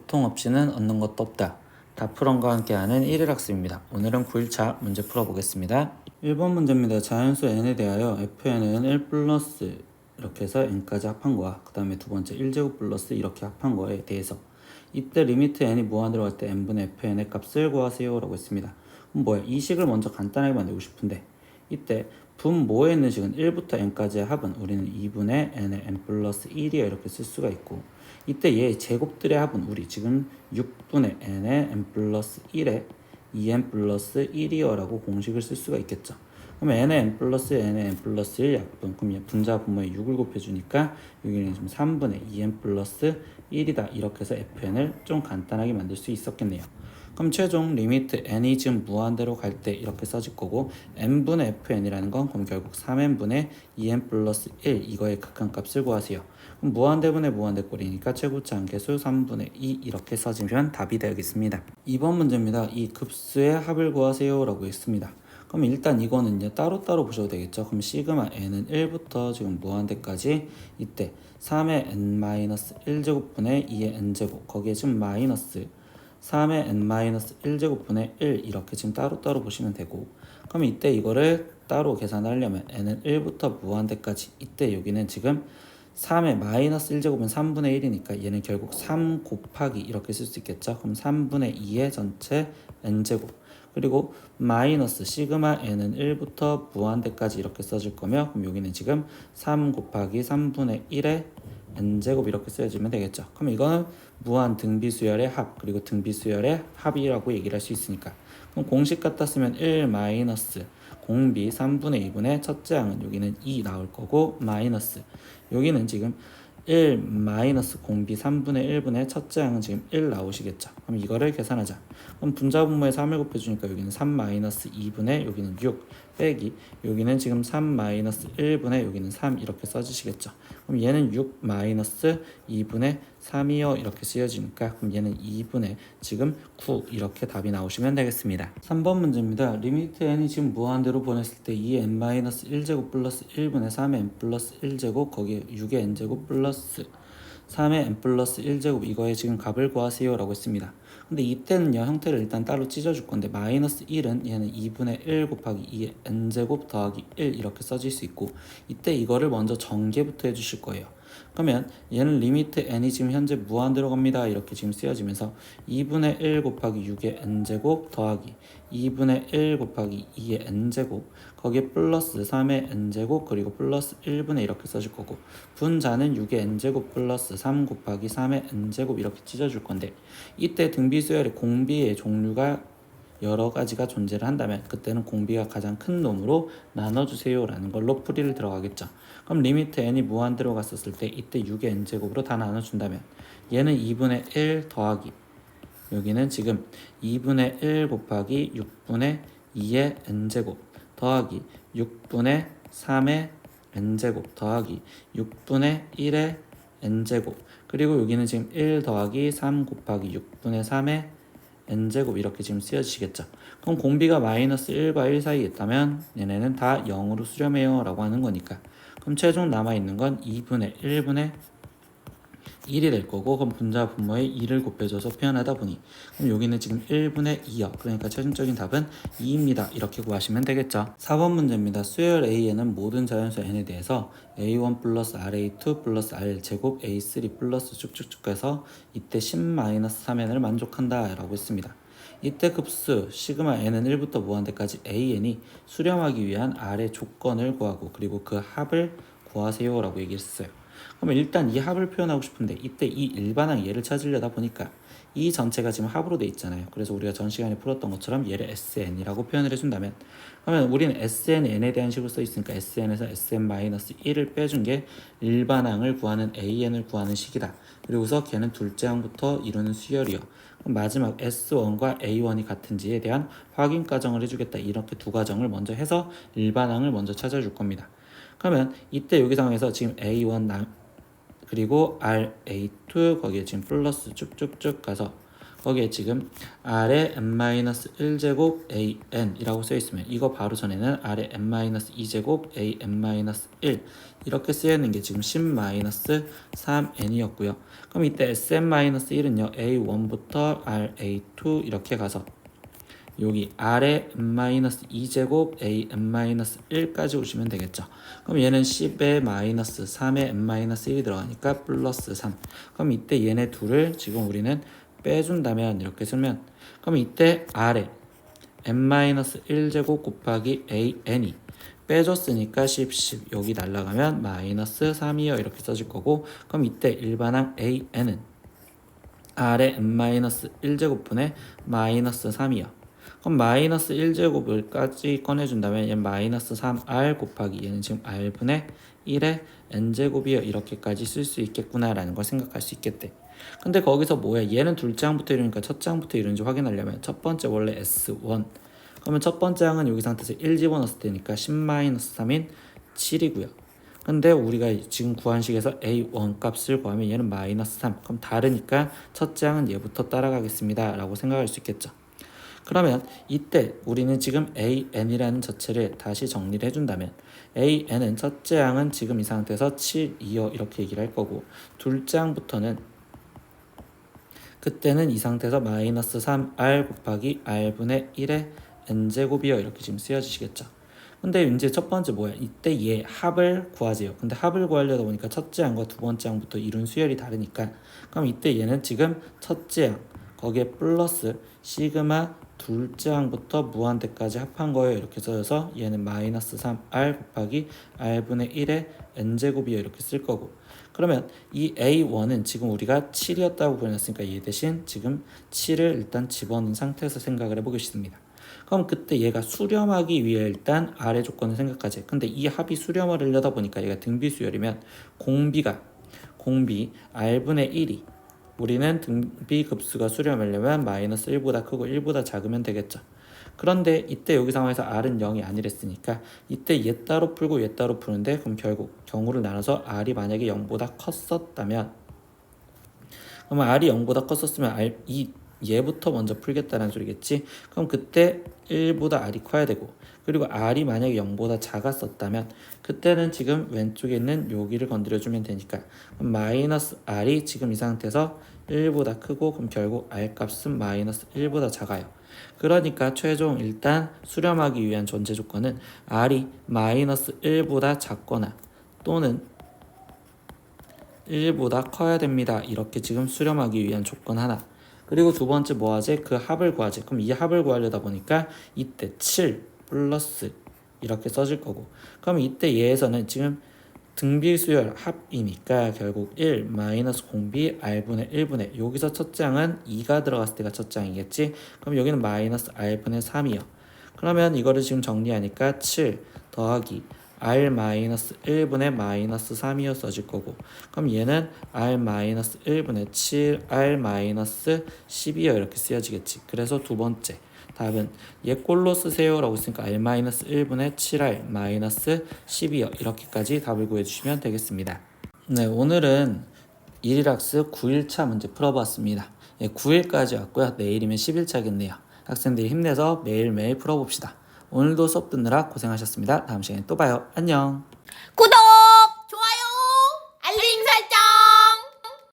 고통 없이는 얻는 것도 없다. 다프론과 함께하는 1일 학습입니다. 오늘은 9일차 문제 풀어보겠습니다. 1번 문제입니다. 자연수 n에 대하여 fn은 1 플러스 이렇게 해서 n까지 합한 거와 그 다음에 두 번째 1제곱 플러스 이렇게 합한 거에 대해서 이때 리미트 n이 무한대로 갈 때 n분의 fn의 값을 구하세요 라고 했습니다. 그럼 뭐야? 이 식을 먼저 간단하게 만들고 싶은데 이때 분모에 있는 식은 1부터 n까지의 합은 우리는 2분의 n의 n 플러스 1이야 이렇게 쓸 수가 있고 이때 얘 제곱들의 합은 우리 지금 6분의 n의 n 플러스 1에 2n 플러스 1이요 라고 공식을 쓸 수가 있겠죠. 그럼 n의 n 플러스 n의 n 플러스 1 약분, 그럼 얘 분자 분모에 6을 곱해주니까 여기는 지금 3분의 2n 플러스 1이다 이렇게 해서 fn을 좀 간단하게 만들 수 있었겠네요. 그럼 최종 리미트 n이 지금 무한대로 갈 때 이렇게 써질 거고 n분의 fn이라는 건 그럼 결국 3n분의 2n 플러스 1 이거의 극한값을 구하세요. 그럼 무한대분의 무한대꼴이니까 최고차 함계수 3분의 2 이렇게 써지면 답이 되겠습니다. 2번 문제입니다. 이 급수의 합을 구하세요 라고 했습니다. 그럼 일단 이거는요 따로따로 보셔도 되겠죠. 그럼 시그마 n은 1부터 지금 무한대까지 이때 3의 n-1제곱분의 2의 n제곱 거기에 지금 마이너스 3의 n-1제곱분의 1 이렇게 지금 따로따로 보시면 되고 그럼 이때 이거를 따로 계산하려면 n은 1부터 무한대까지 이때 여기는 지금 3의 마이너스 1제곱은 3분의 1이니까 얘는 결국 3 곱하기 이렇게 쓸 수 있겠죠. 그럼 3분의 2의 전체 n제곱 그리고 마이너스 시그마 n은 1부터 무한대까지 이렇게 써줄 거며 그럼 여기는 지금 3 곱하기 3분의 1의 n제곱 이렇게 써주면 되겠죠. 그럼 이거는 무한 등비수열의 합 그리고 등비수열의 합이라고 얘기를 할 수 있으니까 그럼 공식 갖다 쓰면 1 마이너스 공비 3분의 2분의 첫째 항은 여기는 2 나올 거고 마이너스 여기는 지금 1 마이너스 공비 3분의 1분의 첫째 항은 지금 1 나오시겠죠. 그럼 이거를 계산하자. 그럼 분자 분모에 3을 곱해주니까 여기는 3 마이너스 2분의 여기는 6 빼기 여기는 지금 3 마이너스 1분의 여기는 3 이렇게 써주시겠죠. 그럼 얘는 6 마이너스 2분의 3이요 이렇게 쓰여지니까 그럼 얘는 2분의 지금 9 이렇게 답이 나오시면 되겠습니다. 3번 문제입니다. 리미트 n이 지금 무한대로 보냈을 때 2n-1제곱 플러스 1분의 3의 n 플러스 1제곱 거기에 6의 n제곱 플러스 3의 n 플러스 1제곱 이거에 지금 값을 구하세요 라고 했습니다. 근데 이때는요 형태를 일단 따로 찢어줄 건데 마이너스 1은 얘는 2분의 1 곱하기 2의 n제곱 더하기 1 이렇게 써질 수 있고 이때 이거를 먼저 전개부터 해주실 거예요. 그러면 얘는 리미트 n이 지금 현재 무한대로 갑니다 이렇게 지금 쓰여지면서 2분의 1 곱하기 6의 n제곱 더하기 2분의 1 곱하기 2의 n제곱 거기에 플러스 3의 n제곱 그리고 플러스 1분의 이렇게 써줄 거고 분자는 6의 n제곱 플러스 3 곱하기 3의 n제곱 이렇게 찢어줄 건데 이때 등비수열의 공비의 종류가 여러 가지가 존재를 한다면 그때는 공비가 가장 큰 놈으로 나눠주세요 라는 걸로 풀이를 들어가겠죠. 그럼 리미트 n이 무한대로 갔었을 때 이때 6의 n제곱으로 다 나눠준다면 얘는 2분의 1 더하기 여기는 지금 2분의 1 곱하기 6분의 2의 n제곱 더하기 6분의 3의 n제곱 더하기 6분의 1의 n제곱 그리고 여기는 지금 1 더하기 3 곱하기 6분의 3의 n제곱 이렇게 지금 쓰여지시겠죠. 그럼 공비가 마이너스 1과 1 사이에 있다면 얘네는 다 0으로 수렴해요 라고 하는 거니까 그럼 최종 남아있는 건 2분의 1분의 1이 될 거고 그럼 분자 분모에 2를 곱해줘서 표현하다 보니 그럼 여기는 지금 1분의 2요. 그러니까 최종적인 답은 2입니다. 이렇게 구하시면 되겠죠. 4번 문제입니다. 수열 A에는 모든 자연수 n에 대해서 A1 플러스 RA2 플러스 R제곱 A3 플러스 쭉쭉쭉 해서 이때 10-3n을 만족한다 라고 했습니다. 이때 급수 시그마 n은 1부터 무한대까지 an이 수렴하기 위한 R의 조건을 구하고 그리고 그 합을 구하세요 라고 얘기했어요. 그러면 일단 이 합을 표현하고 싶은데 이때 이 일반항 얘를 찾으려다 보니까 이 전체가 지금 합으로 돼 있잖아요. 그래서 우리가 전 시간에 풀었던 것처럼 얘를 SN이라고 표현을 해준다면 그러면 우리는 SNN에 대한 식으로 써 있으니까 SN에서 SN-1을 빼준 게 일반항을 구하는 AN을 구하는 식이다. 그리고서 걔는 둘째 항부터 이루는 수열이요. 그럼 마지막 S1과 A1이 같은지에 대한 확인 과정을 해주겠다. 이렇게 두 과정을 먼저 해서 일반항을 먼저 찾아줄 겁니다. 그러면 이때 여기 상황에서 지금 A1 그리고 RA2 거기에 지금 플러스 쭉쭉쭉 가서 거기에 지금 R에 n-1제곱 an 이라고 써있으면 이거 바로 전에는 R에 n-2제곱 an-1 이렇게 쓰여있는 게 지금 10-3n이었고요. 그럼 이때 sn-1은요 a1부터 ra2 이렇게 가서 여기 R에 n-2제곱 an-1까지 오시면 되겠죠. 그럼 얘는 10에 마이너스 3에 n-1이 들어가니까 플러스 3. 그럼 이때 얘네 둘을 지금 우리는 빼준다면 이렇게 쓰면 그럼 이때 R에 n-1제곱 곱하기 an이 빼줬으니까 10 여기 날라가면 마이너스 3이요 이렇게 써질 거고 그럼 이때 일반항 an은 R에 n-1제곱분의 마이너스 3이요. 그럼 마이너스 1제곱을까지 꺼내준다면 얘는 마이너스 3r 곱하기 얘는 지금 r분의 1의 n제곱이요 이렇게까지 쓸 수 있겠구나 라는 걸 생각할 수 있겠대. 근데 거기서 뭐야 얘는 둘째 항부터 이루니까 첫째 항부터 이루는지 확인하려면 첫 번째 원래 s1 그러면 첫 번째 항은 여기 상태에서 1 집어넣었을 때니까 10-3인 7이고요. 근데 우리가 지금 구한 식에서 a1 값을 구하면 얘는 마이너스 3 그럼 다르니까 첫째 항은 얘부터 따라가겠습니다 라고 생각할 수 있겠죠. 그러면 이때 우리는 지금 an이라는 저체를 다시 정리를 해준다면 an은 첫째 항은 지금 이 상태에서 7, 2요 이렇게 얘기를 할 거고 둘째 항부터는 그때는 이 상태에서 마이너스 3r 곱하기 r분의 1의 n제곱이요 이렇게 지금 쓰여지시겠죠. 근데 이제 첫 번째 뭐야? 이때 얘 합을 구하세요. 근데 합을 구하려다 보니까 첫째 항과 두 번째 항부터 이룬 수열이 다르니까 그럼 이때 얘는 지금 첫째 항 거기에 플러스 시그마 둘째 항부터 무한대까지 합한 거예요. 이렇게 써서 얘는 마이너스 3r 곱하기 r분의 1의 n제곱이요 이렇게 쓸 거고 그러면 이 a1은 지금 우리가 7이었다고 보냈으니까 얘 대신 지금 7을 일단 집어넣은 상태에서 생각을 해보겠습니다. 그럼 그때 얘가 수렴하기 위해 일단 아래 조건을 생각하지. 근데 이 합이 수렴을 하려다 보니까 얘가 등비수열이면 공비 r분의 1이 우리는 등비 급수가 수렴하려면 마이너스 1보다 크고 1보다 작으면 되겠죠. 그런데 이때 여기 상황에서 r은 0이 아니랬으니까 이때 얘 따로 풀고 얘 따로 푸는데 그럼 결국 경우를 나눠서 r이 만약에 0보다 컸었다면 그러면 r이 0보다 컸었으면 얘부터 먼저 풀겠다는 소리겠지. 그럼 그때 1보다 r이 커야 되고 그리고 r이 만약에 0보다 작았었다면 그때는 지금 왼쪽에 있는 여기를 건드려주면 되니까 그럼 마이너스 r이 지금 이 상태에서 1보다 크고 그럼 결국 r 값은 마이너스 1보다 작아요. 그러니까 최종 일단 수렴하기 위한 전제 조건은 r이 마이너스 1보다 작거나 또는 1보다 커야 됩니다. 이렇게 지금 수렴하기 위한 조건 하나. 그리고 두 번째 뭐 하지? 그 합을 구하지. 그럼 이 합을 구하려다 보니까 이때 7 플러스 이렇게 써질 거고 그럼 이때 얘에서는 지금 등비수열 합이니까 결국 1 마이너스 공비 r분의 1분의 여기서 첫째 항은 2가 들어갔을 때가 첫째 항이겠지. 그럼 여기는 마이너스 r분의 3이요. 그러면 이거를 지금 정리하니까 7 더하기 r-1분의 마이너스 3이어 써질 거고 그럼 얘는 r-1분의 7 r-12이어 이렇게 쓰여지겠지. 그래서 두 번째 답은 얘 꼴로 쓰세요 라고 했으니까 r-1분의 7r-12여 이렇게까지 답을 구해주시면 되겠습니다. 네, 오늘은 1일학습 9일차 문제 풀어봤습니다. 9일까지 왔고요. 내일이면 10일차겠네요. 학생들이 힘내서 매일매일 풀어봅시다. 오늘도 수업 듣느라 고생하셨습니다. 다음 시간에 또 봐요. 안녕. 구독!